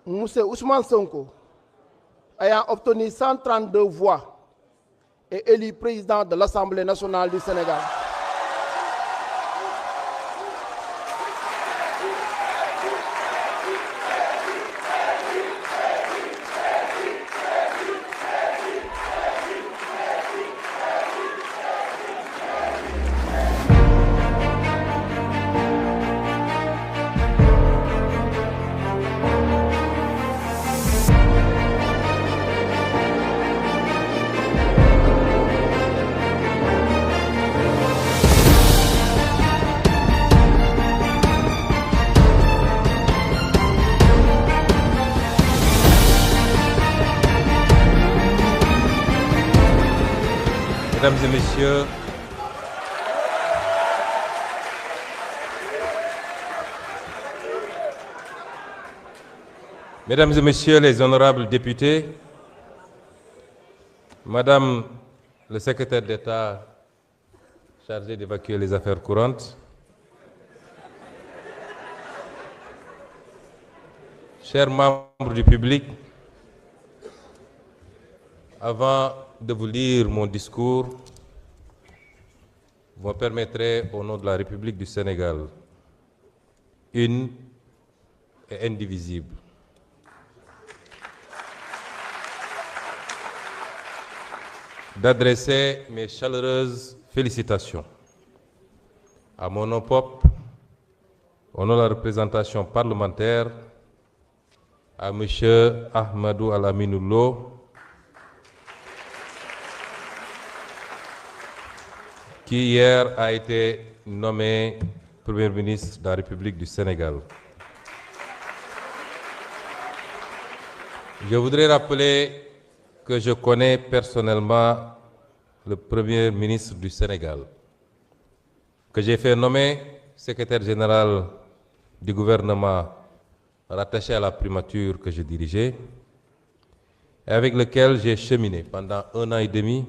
M. Ousmane Sonko, ayant obtenu 132 voix, est élu président de l'Assemblée nationale du Sénégal. Mesdames et messieurs, Mesdames et messieurs les honorables députés, Madame le secrétaire d'État chargé d'évacuer les affaires courantes, chers membres du public, avant de vous lire mon discours, vous me permettrez, au nom de la République du Sénégal, une et indivisible, d'adresser mes chaleureuses félicitations à mon nom propre, au nom de la représentation parlementaire, à M. Ahmadou Al-Aminou Lo, qui hier a été nommé Premier ministre de la République du Sénégal. Je voudrais rappeler que je connais personnellement le Premier ministre du Sénégal, que j'ai fait nommer secrétaire général du gouvernement rattaché à la primature que je dirigeais, et avec lequel j'ai cheminé pendant 1 an et demi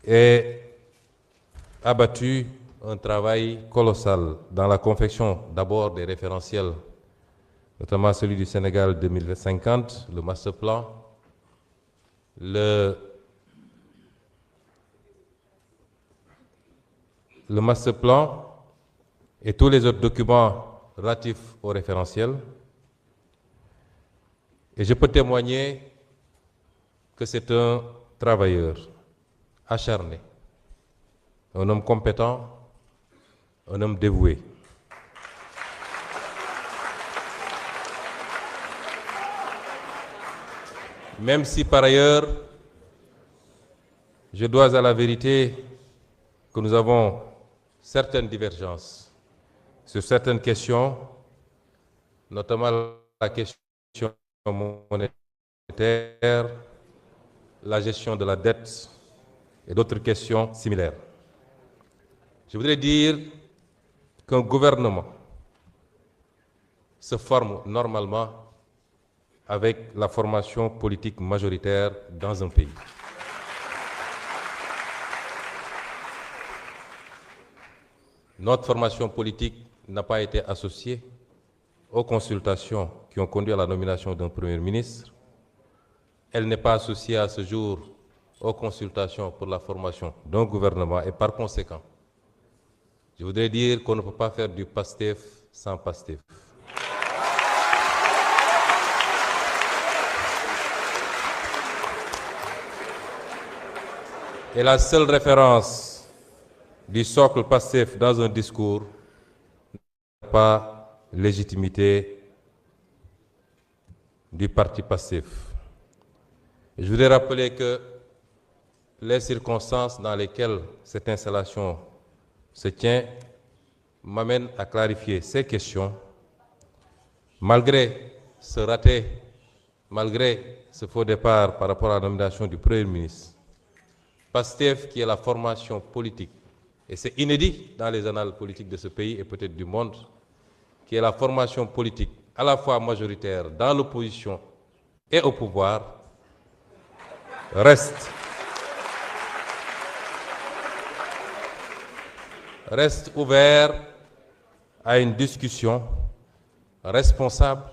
et abattu un travail colossal dans la confection d'abord des référentiels, notamment celui du Sénégal 2050, le master plan, le master plan et tous les autres documents relatifs au référentiel. Et je peux témoigner que c'est un travailleur acharné, un homme compétent, un homme dévoué. Même si par ailleurs, je dois à la vérité que nous avons certaines divergences sur certaines questions, notamment la question monétaire, la gestion de la dette et d'autres questions similaires. Je voudrais dire qu'un gouvernement se forme normalement avec la formation politique majoritaire dans un pays. Notre formation politique n'a pas été associée aux consultations qui ont conduit à la nomination d'un Premier ministre. Elle n'est pas associée à ce jour aux consultations pour la formation d'un gouvernement et par conséquent, je voudrais dire qu'on ne peut pas faire du PASTEF sans PASTEF. Et la seule référence du socle PASTEF dans un discours n'a pas légitimité du parti PASTEF. Je voudrais rappeler que les circonstances dans lesquelles cette installation se tient m'amènent à clarifier ces questions. Malgré ce raté, malgré ce faux départ par rapport à la nomination du Premier ministre, PASTEF, qui est la formation politique, et c'est inédit dans les annales politiques de ce pays et peut-être du monde, qui est la formation politique à la fois majoritaire dans l'opposition et au pouvoir, reste ouvert à une discussion responsable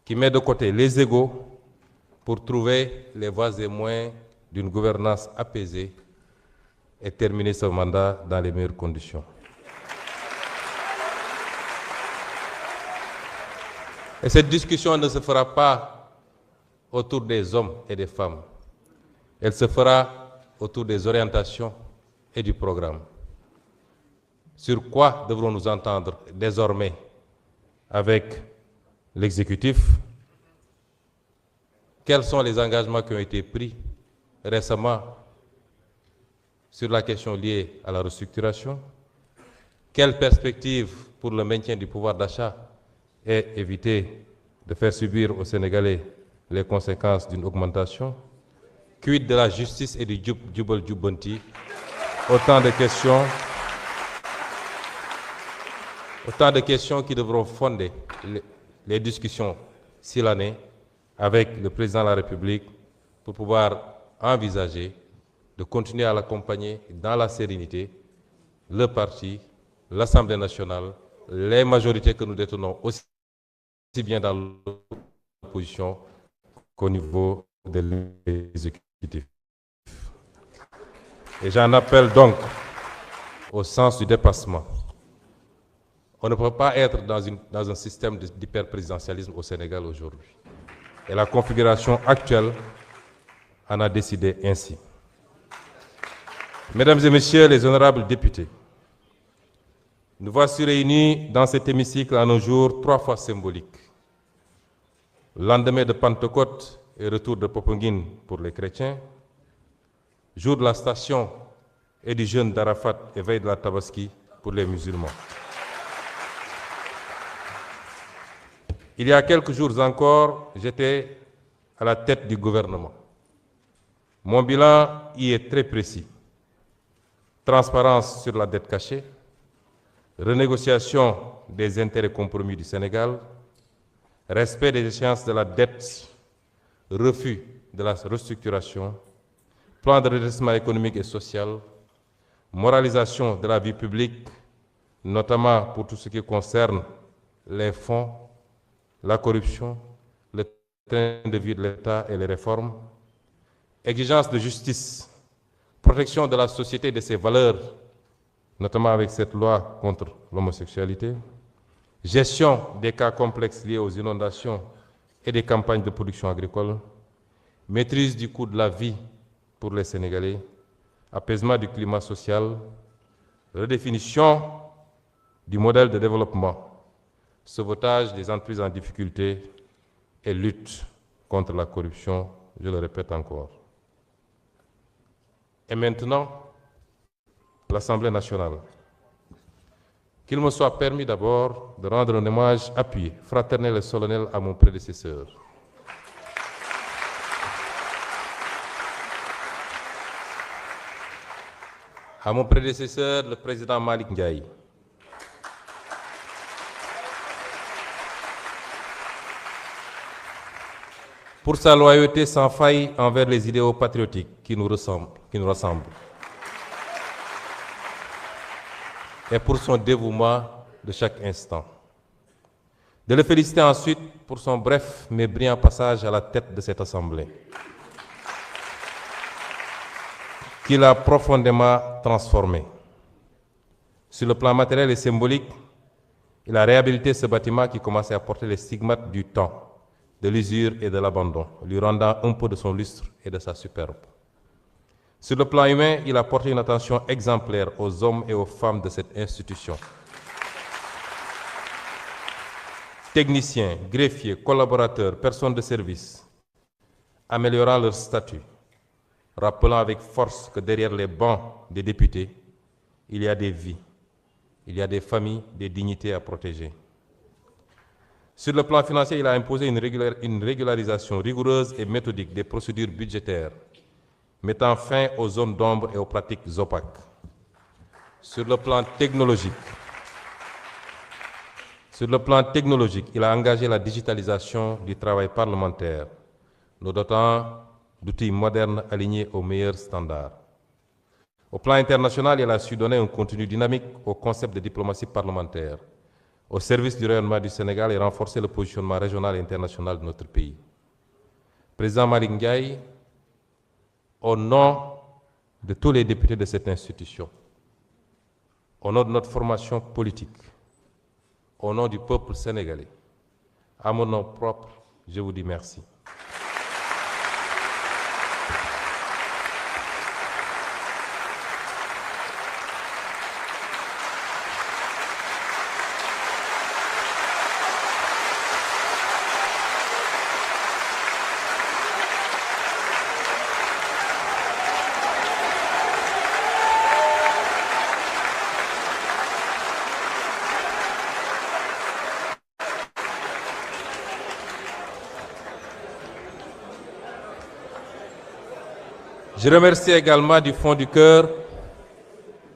qui met de côté les égos pour trouver les voies et moyens d'une gouvernance apaisée et terminer ce mandat dans les meilleures conditions. Et cette discussion ne se fera pas autour des hommes et des femmes. Elle se fera autour des orientations et du programme. Sur quoi devrons-nous entendre désormais avec l'exécutif? Quels sont les engagements qui ont été pris récemment sur la question liée à la restructuration? Quelles perspectives pour le maintien du pouvoir d'achat et éviter de faire subir aux Sénégalais les conséquences d'une augmentation? Quid de la justice et du jubal jubbanti? Autant de questions qui devront fonder les discussions s'il en est avec le président de la République pour pouvoir envisager de continuer à l'accompagner dans la sérénité, le parti, l'Assemblée nationale, les majorités que nous détenons aussi bien dans l'opposition qu'au niveau de l'exécutif. Et j'en appelle donc au sens du dépassement. On ne peut pas être dans un système d'hyperprésidentialisme au Sénégal aujourd'hui. Et la configuration actuelle en a décidé ainsi. Mesdames et Messieurs les honorables députés, nous voici réunis dans cet hémicycle en un jour 3 fois symbolique. Lendemain de Pentecôte et retour de Popenguine pour les chrétiens, jour de la station et du jeûne d'Arafat et veille de la Tabaski pour les musulmans. Il y a quelques jours encore, j'étais à la tête du gouvernement. Mon bilan y est très précis. Transparence sur la dette cachée, renégociation des intérêts compromis du Sénégal, respect des échéances de la dette, refus de la restructuration, plan de redressement économique et social, moralisation de la vie publique, notamment pour tout ce qui concerne les fonds, la corruption, le train de vie de l'État et les réformes, exigence de justice, protection de la société et de ses valeurs, notamment avec cette loi contre l'homosexualité, gestion des cas complexes liés aux inondations et des campagnes de production agricole, maîtrise du coût de la vie pour les Sénégalais, apaisement du climat social, redéfinition du modèle de développement, sauvetage des entreprises en difficulté et lutte contre la corruption, je le répète encore. Et maintenant, l'Assemblée nationale. Qu'il me soit permis d'abord de rendre un hommage appuyé, fraternel et solennel à mon prédécesseur. À mon prédécesseur, le président Malick Ndiaye. Pour sa loyauté sans faille envers les idéaux patriotiques qui nous rassemblent. Et pour son dévouement de chaque instant. De le féliciter ensuite pour son bref mais brillant passage à la tête de cette Assemblée, qui l'a profondément transformé. Sur le plan matériel et symbolique, il a réhabilité ce bâtiment qui commençait à porter les stigmates du temps, de l'usure et de l'abandon, lui rendant un peu de son lustre et de sa superbe. Sur le plan humain, il a porté une attention exemplaire aux hommes et aux femmes de cette institution. Techniciens, greffiers, collaborateurs, personnes de service, améliorant leur statut, rappelant avec force que derrière les bancs des députés, il y a des vies, il y a des familles, des dignités à protéger. Sur le plan financier, il a imposé une régularisation rigoureuse et méthodique des procédures budgétaires, mettant fin aux zones d'ombre et aux pratiques opaques. Sur le plan technologique, il a engagé la digitalisation du travail parlementaire, nous dotant d'outils modernes alignés aux meilleurs standards. Au plan international, il a su donner un contenu dynamique au concept de diplomatie parlementaire, au service du rayonnement du Sénégal et renforcer le positionnement régional et international de notre pays. Président Malick Ndiaye, au nom de tous les députés de cette institution, au nom de notre formation politique, au nom du peuple sénégalais, à mon nom propre, je vous dis merci. Je remercie également du fond du cœur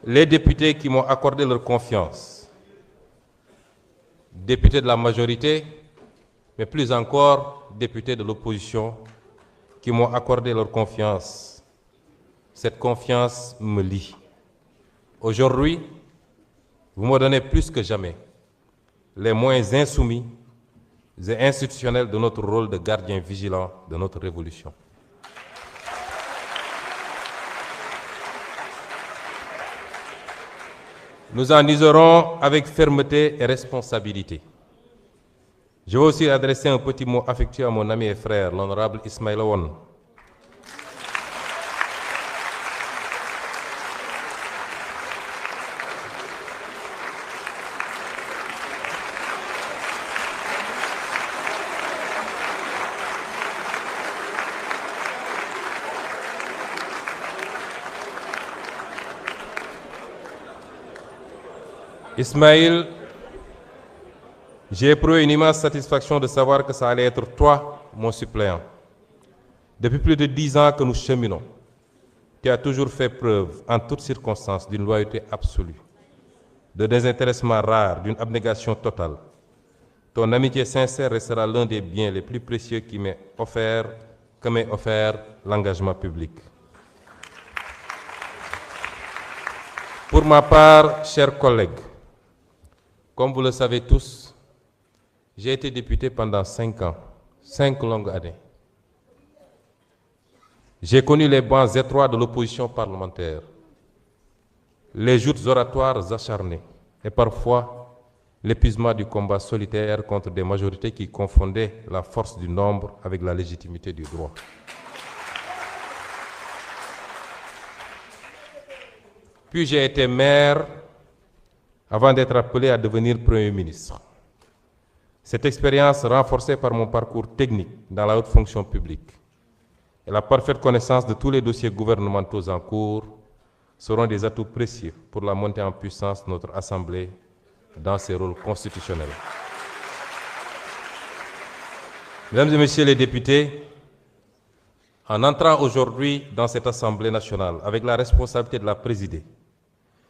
les députés qui m'ont accordé leur confiance. Députés de la majorité, mais plus encore députés de l'opposition qui m'ont accordé leur confiance. Cette confiance me lie. Aujourd'hui, vous me donnez plus que jamais les moyens insoumis et institutionnels de notre rôle de gardien vigilant de notre révolution. Nous en userons avec fermeté et responsabilité. Je veux aussi adresser un petit mot affectueux à mon ami et frère, l'honorable Ismaïla Wane. Ismaïl, j'ai éprouvé une immense satisfaction de savoir que ça allait être toi, mon suppléant. Depuis plus de 10 ans que nous cheminons, tu as toujours fait preuve, en toutes circonstances, d'une loyauté absolue, de désintéressement rare, d'une abnégation totale. Ton amitié sincère restera l'un des biens les plus précieux que m'ait offert l'engagement public. Pour ma part, chers collègues, comme vous le savez tous, j'ai été député pendant 5 ans, 5 longues années. J'ai connu les bancs étroits de l'opposition parlementaire, les joutes oratoires acharnées et parfois l'épuisement du combat solitaire contre des majorités qui confondaient la force du nombre avec la légitimité du droit. Puis j'ai été maire avant d'être appelé à devenir Premier ministre. Cette expérience, renforcée par mon parcours technique dans la haute fonction publique et la parfaite connaissance de tous les dossiers gouvernementaux en cours, seront des atouts précieux pour la montée en puissance de notre Assemblée dans ses rôles constitutionnels. Mesdames et Messieurs les députés, en entrant aujourd'hui dans cette Assemblée nationale avec la responsabilité de la présider,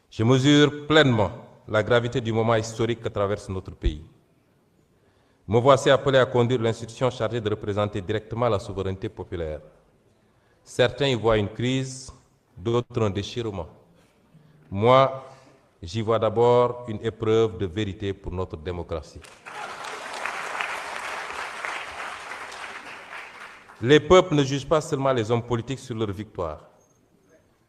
je mesure pleinement la gravité du moment historique que traverse notre pays. Me voici appelé à conduire l'institution chargée de représenter directement la souveraineté populaire. Certains y voient une crise, d'autres un déchirement. Moi, j'y vois d'abord une épreuve de vérité pour notre démocratie. Les peuples ne jugent pas seulement les hommes politiques sur leur victoire.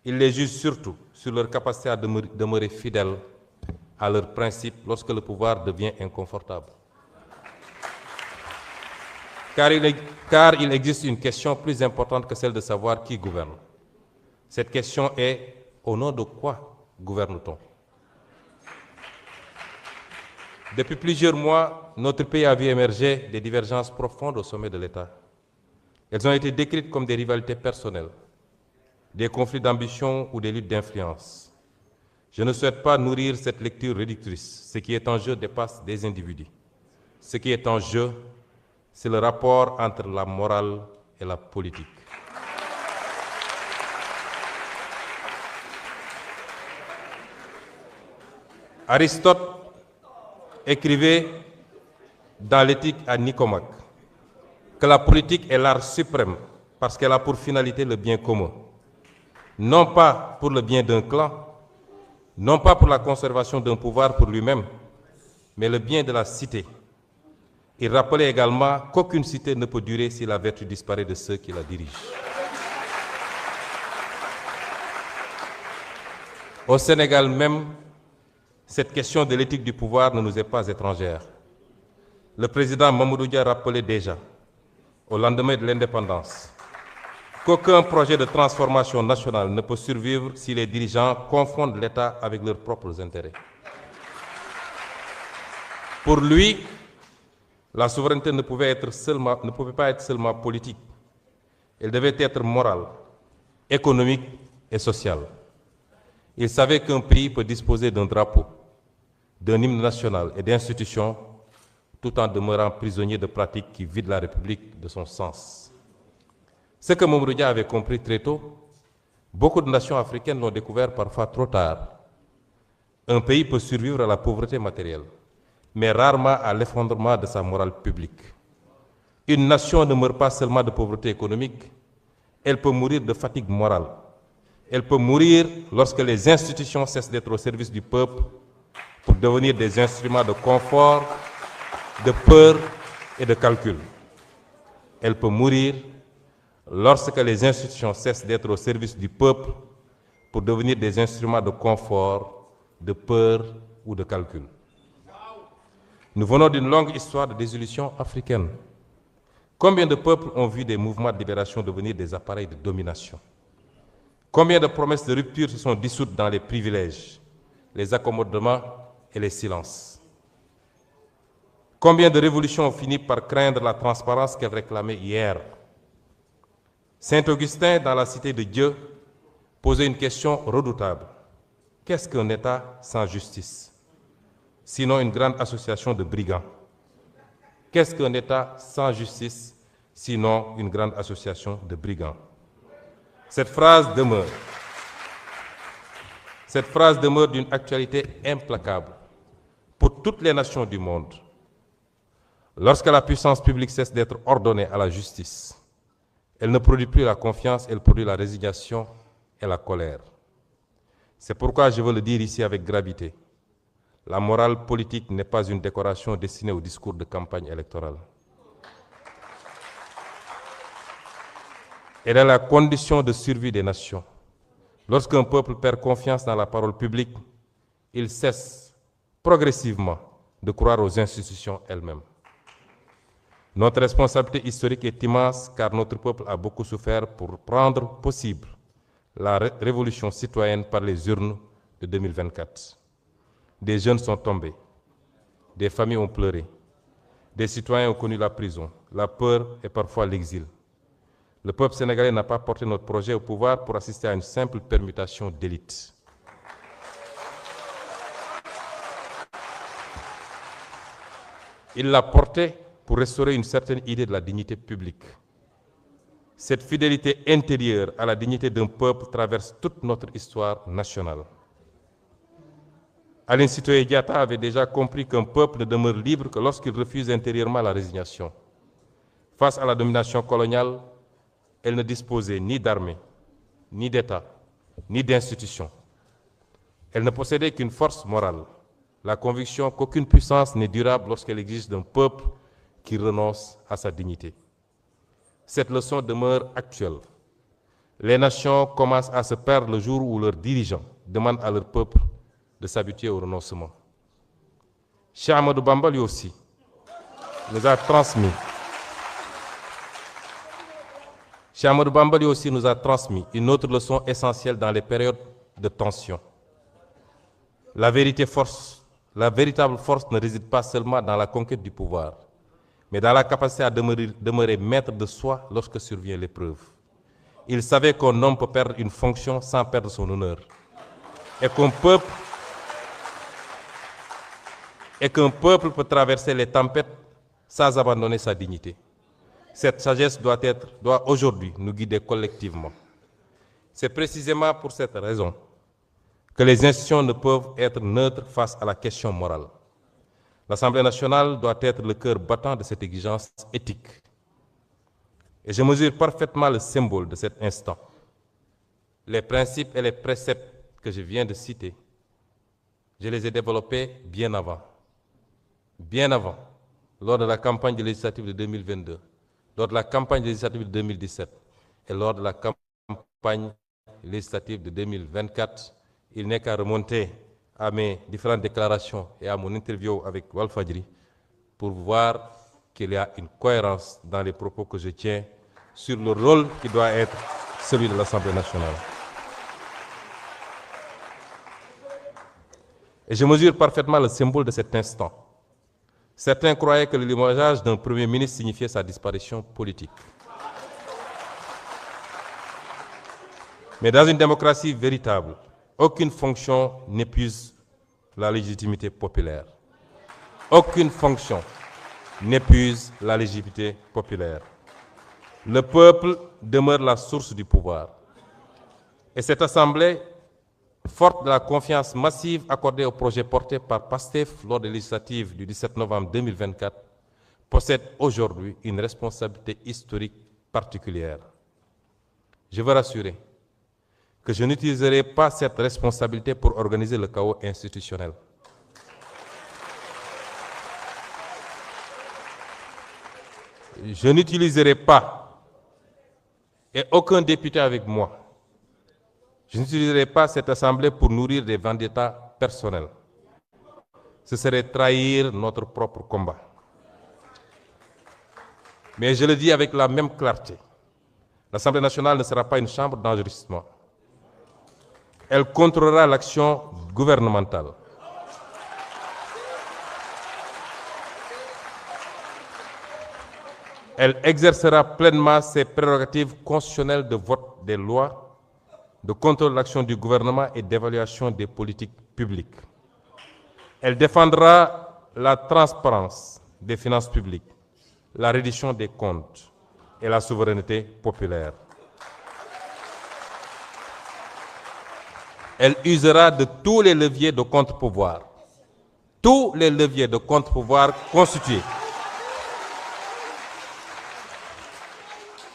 Ils les jugent surtout sur leur capacité à demeurer fidèles à leurs principes lorsque le pouvoir devient inconfortable. Car il existe une question plus importante que celle de savoir qui gouverne. Cette question est: au nom de quoi gouverne-t-on? Depuis plusieurs mois, notre pays a vu émerger des divergences profondes au sommet de l'État. Elles ont été décrites comme des rivalités personnelles, des conflits d'ambition ou des luttes d'influence. Je ne souhaite pas nourrir cette lecture réductrice. Ce qui est en jeu dépasse des individus. Ce qui est en jeu, c'est le rapport entre la morale et la politique. Aristote écrivait dans l'Éthique à Nicomaque que la politique est l'art suprême parce qu'elle a pour finalité le bien commun. Non pas pour le bien d'un clan, non pas pour la conservation d'un pouvoir pour lui-même, mais le bien de la cité. Il rappelait également qu'aucune cité ne peut durer si la vertu disparaît de ceux qui la dirigent. Au Sénégal même, cette question de l'éthique du pouvoir ne nous est pas étrangère. Le président Mamadou Dia rappelait déjà, au lendemain de l'indépendance, qu'aucun projet de transformation nationale ne peut survivre si les dirigeants confondent l'État avec leurs propres intérêts. Pour lui, la souveraineté ne pouvait pas être seulement politique. Elle devait être morale, économique et sociale. Il savait qu'un pays peut disposer d'un drapeau, d'un hymne national et d'institutions tout en demeurant prisonnier de pratiques qui vident la République de son sens. Ce que Mamadou Dia avait compris très tôt, beaucoup de nations africaines l'ont découvert parfois trop tard. Un pays peut survivre à la pauvreté matérielle, mais rarement à l'effondrement de sa morale publique. Une nation ne meurt pas seulement de pauvreté économique, elle peut mourir de fatigue morale. Elle peut mourir lorsque les institutions cessent d'être au service du peuple pour devenir des instruments de confort, de peur et de calcul. Elle peut mourir lorsque les institutions cessent d'être au service du peuple pour devenir des instruments de confort, de peur ou de calcul. Nous venons d'une longue histoire de dissolution africaine. Combien de peuples ont vu des mouvements de libération devenir des appareils de domination? Combien de promesses de rupture se sont dissoutes dans les privilèges, les accommodements et les silences? Combien de révolutions ont fini par craindre la transparence qu'elles réclamaient hier? Saint Augustin, dans la Cité de Dieu, posait une question redoutable. Qu'est-ce qu'un État sans justice? Sinon une grande association de brigands. Qu'est-ce qu'un État sans justice? Sinon une grande association de brigands. Cette phrase demeure d'une actualité implacable pour toutes les nations du monde. Lorsque la puissance publique cesse d'être ordonnée à la justice, elle ne produit plus la confiance, elle produit la résignation et la colère. C'est pourquoi je veux le dire ici avec gravité. La morale politique n'est pas une décoration destinée au discours de campagne électorale. Elle est la condition de survie des nations. Lorsqu'un peuple perd confiance dans la parole publique, il cesse progressivement de croire aux institutions elles-mêmes. Notre responsabilité historique est immense car notre peuple a beaucoup souffert pour rendre possible la révolution citoyenne par les urnes de 2024. Des jeunes sont tombés, des familles ont pleuré, des citoyens ont connu la prison, la peur et parfois l'exil. Le peuple sénégalais n'a pas porté notre projet au pouvoir pour assister à une simple permutation d'élite. Il l'a porté pour restaurer une certaine idée de la dignité publique. Cette fidélité intérieure à la dignité d'un peuple traverse toute notre histoire nationale. Aline Sitoé Diatta avait déjà compris qu'un peuple ne demeure libre que lorsqu'il refuse intérieurement la résignation. Face à la domination coloniale, elle ne disposait ni d'armée, ni d'État, ni d'institutions. Elle ne possédait qu'une force morale, la conviction qu'aucune puissance n'est durable lorsqu'elle exige d'un peuple qui renonce à sa dignité. Cette leçon demeure actuelle. Les nations commencent à se perdre le jour où leurs dirigeants demandent à leur peuple de s'habituer au renoncement. Cheikh Ahmadou Bamba lui aussi nous a transmis. Cheikh Ahmadou Bamba lui aussi nous a transmis une autre leçon essentielle dans les périodes de tension. La véritable force ne réside pas seulement dans la conquête du pouvoir, mais dans la capacité à demeurer maître de soi lorsque survient l'épreuve. Il savait qu'un homme peut perdre une fonction sans perdre son honneur, et qu'un peuple peut traverser les tempêtes sans abandonner sa dignité. Cette sagesse doit aujourd'hui nous guider collectivement. C'est précisément pour cette raison que les institutions ne peuvent être neutres face à la question morale. L'Assemblée nationale doit être le cœur battant de cette exigence éthique. Et je mesure parfaitement le symbole de cet instant. Les principes et les préceptes que je viens de citer, je les ai développés bien avant. bien avant, lors de la campagne législative de 2022, lors de la campagne législative de 2017 et lors de la campagne législative de 2024, il n'est qu'à remonter à mes différentes déclarations et à mon interview avec Walfadjri pour voir qu'il y a une cohérence dans les propos que je tiens sur le rôle qui doit être celui de l'Assemblée nationale. Et je mesure parfaitement le symbole de cet instant. Certains croyaient que le limogeage d'un Premier ministre signifiait sa disparition politique. Mais dans une démocratie véritable, aucune fonction n'épuise la légitimité populaire. Aucune fonction n'épuise la légitimité populaire. Le peuple demeure la source du pouvoir. Et cette Assemblée, forte de la confiance massive accordée au projet porté par PASTEF lors des législatives du 17 novembre 2024, possède aujourd'hui une responsabilité historique particulière. Je veux rassurer que je n'utiliserai pas cette responsabilité pour organiser le chaos institutionnel. Je n'utiliserai pas, et aucun député avec moi, je n'utiliserai pas cette Assemblée pour nourrir des vendettas personnels. Ce serait trahir notre propre combat. Mais je le dis avec la même clarté, l'Assemblée nationale ne sera pas une chambre d'enregistrement. Elle contrôlera l'action gouvernementale. Elle exercera pleinement ses prérogatives constitutionnelles de vote des lois, de contrôle de l'action du gouvernement et d'évaluation des politiques publiques. Elle défendra la transparence des finances publiques, la reddition des comptes et la souveraineté populaire. Elle usera de tous les leviers de contre-pouvoir, tous les leviers de contre-pouvoir constitués.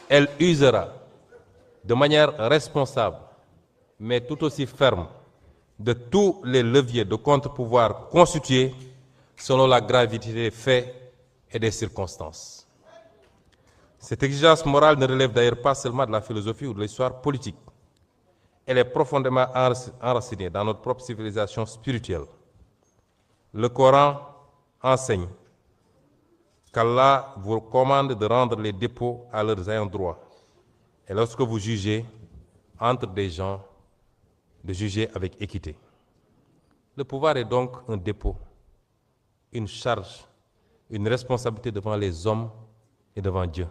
Elle usera de manière responsable, mais tout aussi ferme, de tous les leviers de contre-pouvoir constitués selon la gravité des faits et des circonstances. Cette exigence morale ne relève d'ailleurs pas seulement de la philosophie ou de l'histoire politique. Elle est profondément enracinée dans notre propre civilisation spirituelle. Le Coran enseigne qu'Allah vous commande de rendre les dépôts à leurs ayants droit. Et lorsque vous jugez entre des gens, de juger avec équité. Le pouvoir est donc un dépôt, une charge, une responsabilité devant les hommes et devant Dieu.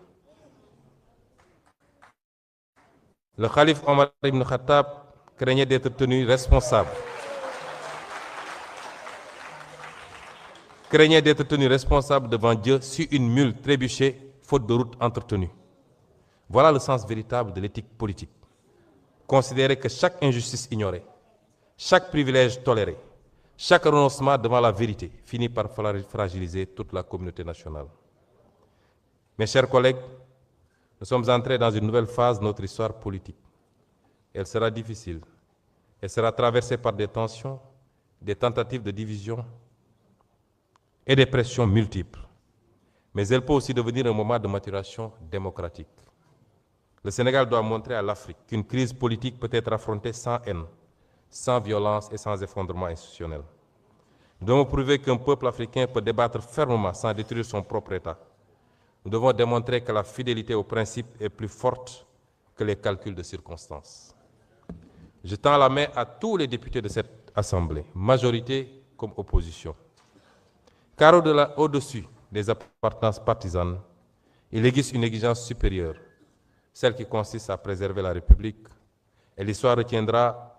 Le calife Omar ibn Khattab craignait d'être tenu responsable. Craignait d'être tenu responsable devant Dieu si une mule trébuchait, faute de route entretenue. Voilà le sens véritable de l'éthique politique. Considérer que chaque injustice ignorée, chaque privilège toléré, chaque renoncement devant la vérité finit par fragiliser toute la communauté nationale. Mes chers collègues, nous sommes entrés dans une nouvelle phase de notre histoire politique. Elle sera difficile. Elle sera traversée par des tensions, des tentatives de division et des pressions multiples. Mais elle peut aussi devenir un moment de maturation démocratique. Le Sénégal doit montrer à l'Afrique qu'une crise politique peut être affrontée sans haine, sans violence et sans effondrement institutionnel. Nous devons prouver qu'un peuple africain peut débattre fermement sans détruire son propre État. Nous devons démontrer que la fidélité aux principes est plus forte que les calculs de circonstances. Je tends la main à tous les députés de cette Assemblée, majorité comme opposition. Car au-dessus des appartenances partisanes, il existe une exigence supérieure, celle qui consiste à préserver la République, et l'histoire retiendra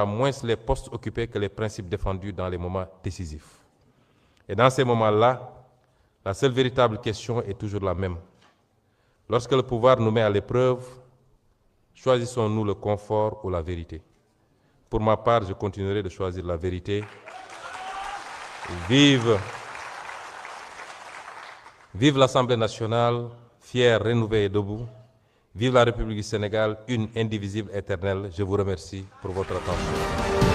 moins les postes occupés que les principes défendus dans les moments décisifs. Et dans ces moments-là, la seule véritable question est toujours la même. Lorsque le pouvoir nous met à l'épreuve, choisissons-nous le confort ou la vérité? Pour ma part, je continuerai de choisir la vérité. Vive l'Assemblée nationale, fière, rénovée et debout. Vive la République du Sénégal, une, indivisible, éternelle. Je vous remercie pour votre attention.